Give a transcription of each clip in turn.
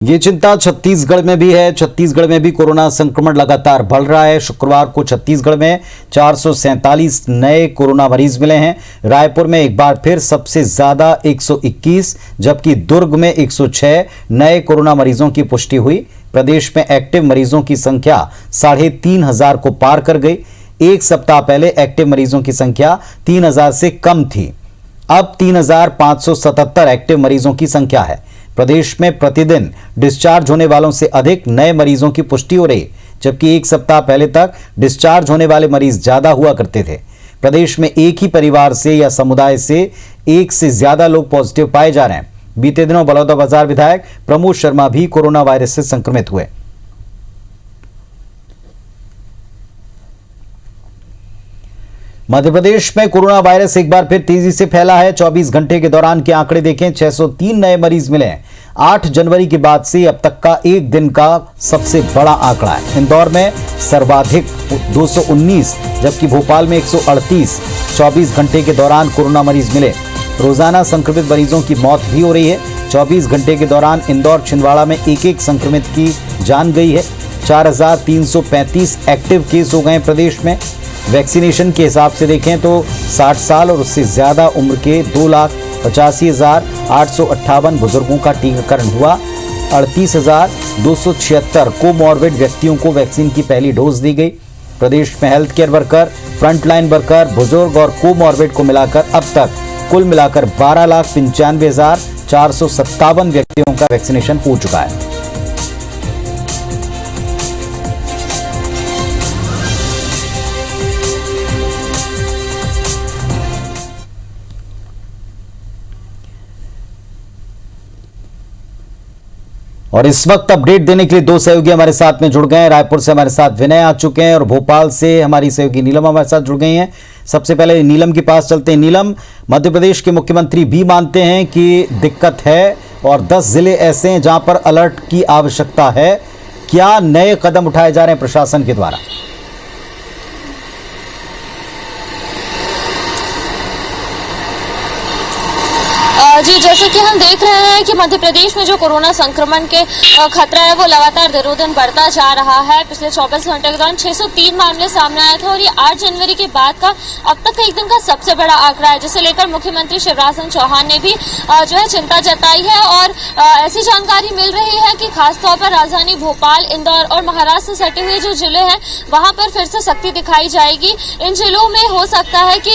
ये चिंता छत्तीसगढ़ में भी है। छत्तीसगढ़ में भी कोरोना संक्रमण लगातार बढ़ रहा है। शुक्रवार को छत्तीसगढ़ में 447 नए कोरोना मरीज मिले हैं। रायपुर में एक बार फिर सबसे ज्यादा 121, जबकि दुर्ग में 106 नए कोरोना मरीजों की पुष्टि हुई। प्रदेश में एक्टिव मरीजों की संख्या 3,500 को पार कर गई। एक सप्ताह पहले एक्टिव मरीजों की संख्या 3,000 से कम थी। अब 3,577 एक्टिव मरीजों की संख्या है। प्रदेश में प्रतिदिन डिस्चार्ज होने वालों से अधिक नए मरीजों की पुष्टि हो रही, जबकि एक सप्ताह पहले तक डिस्चार्ज होने वाले मरीज ज्यादा हुआ करते थे। प्रदेश में एक ही परिवार से या समुदाय से एक से ज्यादा लोग पॉजिटिव पाए जा रहे हैं। बीते दिनों बलौदाबाजार विधायक प्रमोद शर्मा भी कोरोना वायरस से संक्रमित हुए। मध्य प्रदेश में कोरोना वायरस एक बार फिर तेजी से फैला है। 24 घंटे के दौरान के आंकड़े देखें, 603 नए मरीज मिले हैं। 8 जनवरी के बाद से अब तक का एक दिन का सबसे बड़ा आंकड़ा है। इंदौर में सर्वाधिक 219, जबकि भोपाल में 138 24 घंटे के दौरान कोरोना मरीज मिले। रोजाना संक्रमित मरीजों की मौत भी हो रही है। 24 घंटे के दौरान इंदौर छिंदवाड़ा में एक संक्रमित की जान गई है। 4,335 एक्टिव केस हो गए प्रदेश में। वैक्सीनेशन के हिसाब से देखें तो 60 साल और उससे ज्यादा उम्र के 2,85,858 बुजुर्गों का टीकाकरण हुआ। 38,276 कोमॉर्बिड व्यक्तियों को वैक्सीन की पहली डोज दी गई। प्रदेश में health care worker, frontline worker, बुजुर्ग और कोमॉर्बिड को मिलाकर अब तक कुल मिलाकर 12,95,457 व्यक्तियों का वैक्सीनेशन हो चुका है। और इस वक्त अपडेट देने के लिए दो सहयोगी हमारे साथ में जुड़ गए हैं। रायपुर से हमारे साथ विनय आ चुके हैं और भोपाल से हमारी सहयोगी नीलम हमारे साथ जुड़ गई हैं। सबसे पहले नीलम के पास चलते हैं। नीलम, मध्य प्रदेश के मुख्यमंत्री भी मानते हैं कि दिक्कत है और 10 जिले ऐसे हैं जहां पर अलर्ट की आवश्यकता है। क्या नए कदम उठाए जा रहे हैं प्रशासन के द्वारा? जी, जैसे कि हम देख रहे हैं कि मध्य प्रदेश में जो कोरोना संक्रमण के खतरा है वो लगातार दिनों दिन बढ़ता जा रहा है। पिछले 24 घंटे के दौरान 603 मामले सामने आए थे और ये 8 जनवरी के बाद का अब तक का एक दिन का सबसे बड़ा आंकड़ा है, जिसे लेकर मुख्यमंत्री शिवराज सिंह चौहान ने भी जो है चिंता जताई है। और ऐसी जानकारी मिल रही है कि खासतौर पर राजधानी भोपाल, इंदौर और महाराष्ट्र से सटे हुए जो जिले हैं वहां पर फिर से सख्ती दिखाई जाएगी। इन जिलों में हो सकता है कि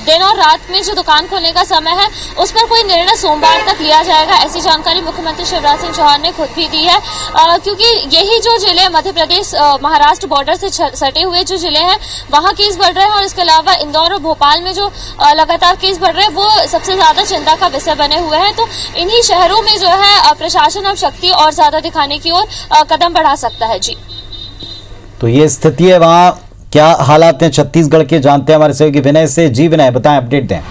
दिन और रात में जो दुकान खोलने का समय है उस पर कोई निर्णय सोमवार तक लिया जाएगा। ऐसी जानकारी मुख्यमंत्री शिवराज सिंह चौहान ने खुद भी दी है, क्योंकि यही जो जिले मध्य प्रदेश महाराष्ट्र बॉर्डर से सटे हुए जो जिले हैं वहां केस बढ़ रहे हैं और इसके अलावा इंदौर और भोपाल में जो लगातार केस बढ़ रहे हैं वो सबसे ज्यादा चिंता का विषय बने हुए हैं। तो इन्हीं शहरों में जो है प्रशासन अब शक्ति और ज्यादा दिखाने की ओर कदम बढ़ा सकता है। जी, तो ये स्थिति है वहां, क्या हालात हैं छत्तीसगढ़ के, जानते हैं हमारे सहयोगी विनय से। जी विनय, बताएं, अपडेट दें।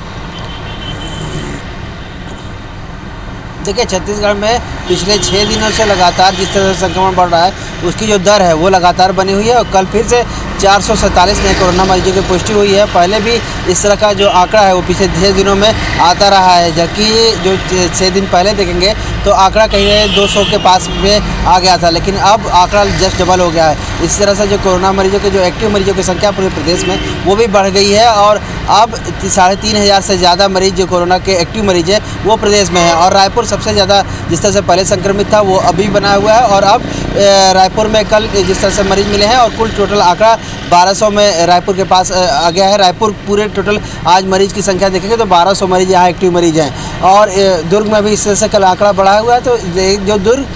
देखिए, छत्तीसगढ़ में पिछले 6 दिनों से लगातार जिस तरह से संक्रमण बढ़ रहा है उसकी जो दर है वो लगातार बनी हुई है और कल फिर से 447 नए कोरोना मरीजों की पुष्टि हुई है। पहले भी इस तरह का जो आंकड़ा है वो पिछले 6 दिनों में आता रहा है, जबकि जो 6 दिन पहले देखेंगे तो आंकड़ा कहीं 200 के पास में आ गया था, लेकिन अब आंकड़ा जस्ट डबल हो गया है। इस तरह से जो कोरोना मरीजों के जो एक्टिव मरीजों की संख्या पूरे प्रदेश में वो भी बढ़ गई है और अब 3,500 से ज़्यादा मरीज जो कोरोना के एक्टिव मरीज हैं वो प्रदेश में है। और रायपुर सबसे ज़्यादा जिस तरह से पहले संक्रमित था वो अभी बना हुआ है और अब रायपुर में कल जिस तरह से मरीज मिले हैं और कुल टोटल आंकड़ा 1200 में रायपुर के पास आ गया है। रायपुर पूरे टोटल आज मरीज की संख्या देखेंगे तो 1200 मरीज यहाँ एक्टिव मरीज हैं और दुर्ग में भी इस तरह से कल आंकड़ा बढ़ा हुआ है। तो जो दुर्ग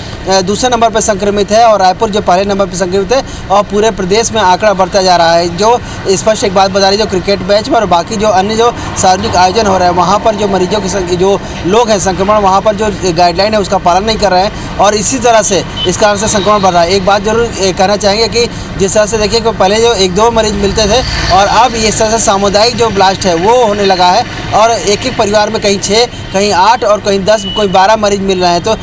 दूसरे नंबर पर संक्रमित है और रायपुर जो पहले नंबर पर संक्रमित है और पूरे प्रदेश में आंकड़ा बढ़ता जा रहा है। जो स्पष्ट एक बात बता रही, जो क्रिकेट मैच में और बाकी जो अन्य जो सार्वजनिक आयोजन हो रहा है वहाँ पर जो मरीजों की जो लोग हैं संक्रमण वहाँ पर जो गाइडलाइन है उसका पालन नहीं कर रहे हैं और इसी तरह से इस कारण से संक्रमण बढ़ रहा है। एक बात जरूर कहना चाहेंगे कि जिस तरह से देखिए कि पहले जो 1-2 मरीज मिलते थे और अब इस तरह से सामुदायिक जो ब्लास्ट है वो होने लगा है और एक एक परिवार में कहीं 6, कहीं 8 और कहीं 10, कोई 12 मरीज मिल रहे हैं। तो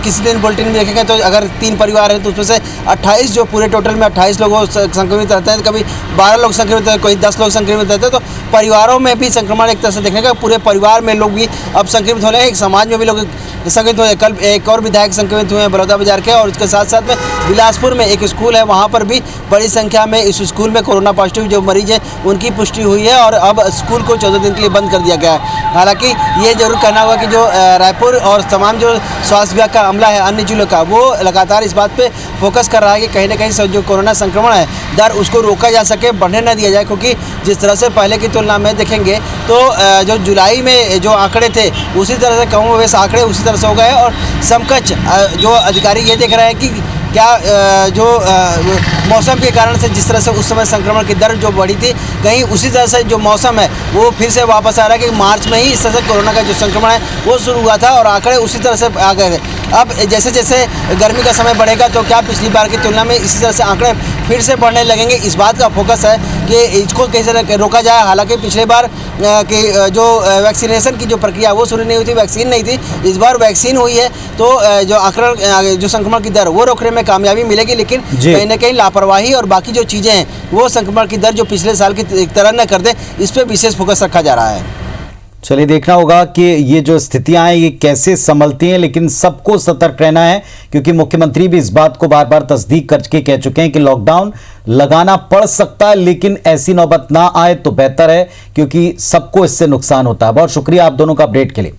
किसी दिन बुलेटिन में देखेंगे तो अगर 3 परिवार हैं तो उसमें से 28 जो पूरे टोटल में 28 लोग संक्रमित रहते हैं, कभी 12 लोग संक्रमित रहते हैं, कोई 10 लोग संक्रमित रहते हैं। तो परिवारों में भी संक्रमण एक तरह से देखने का, पूरे परिवार में लोग भी अब संक्रमित हो रहे हैं, एक समाज में भी लोग संक्रमित हुए। कल एक और विधायक संक्रमित हुए हैं बड़ौदा बाजार के, और उसके साथ साथ में बिलासपुर में एक स्कूल है, वहाँ पर भी बड़ी संख्या में इस स्कूल में कोरोना पॉजिटिव जो मरीज हैं उनकी पुष्टि हुई है और अब स्कूल को 14 दिन के लिए बंद कर दिया गया है। हालांकि ये जरूर कहना होगा कि जो रायपुर और तमाम जो स्वास्थ्य विभाग का अमला है अन्य जिलों का, वो लगातार इस बात पे फोकस कर रहा है कि कहीं ना कहीं जो कोरोना संक्रमण है दर उसको रोका जा सके, बढ़ने न दिया जाए। क्योंकि जिस तरह से पहले की तुलना में देखेंगे तो जो जुलाई में जो आंकड़े थे उसी तरह से कमोवेश आंकड़े उसी तरह से हो गए और समकक्ष जो अधिकारी ये देख रहे हैं कि क्या जो मौसम के कारण से जिस तरह से उस समय संक्रमण की दर जो बढ़ी थी, कहीं उसी तरह से जो मौसम है वो फिर से वापस आ रहा है कि मार्च में ही इस तरह से कोरोना का जो संक्रमण है वो शुरू हुआ था और आंकड़े उसी तरह से आ गए थे। अब जैसे जैसे गर्मी का समय बढ़ेगा तो क्या पिछली बार की तुलना में इसी तरह से आंकड़े फिर से बढ़ने लगेंगे, इस बात का फोकस है कि इसको कैसे रोका जाए। हालांकि पिछले बार कि जो वैक्सीनेशन की जो प्रक्रिया वो शुरू नहीं हुई थी, वैक्सीन नहीं थी, इस बार वैक्सीन हुई है तो जो आंकड़े जो संक्रमण की दर वो रोकने में कामयाबी मिलेगी। लेकिन कहीं ना कहीं लापरवाही और बाकी जो चीज़ें हैं वो संक्रमण की दर जो पिछले साल की तरह न कर दे, इस पर विशेष फोकस रखा जा रहा है। चलिए देखना होगा कि ये जो स्थितियां हैं ये कैसे संभलती हैं, लेकिन सबको सतर्क रहना है क्योंकि मुख्यमंत्री भी इस बात को बार बार तस्दीक करके कह चुके हैं कि लॉकडाउन लगाना पड़ सकता है, लेकिन ऐसी नौबत ना आए तो बेहतर है क्योंकि सबको इससे नुकसान होता है। बहुत शुक्रिया आप दोनों का अपडेट के लिए।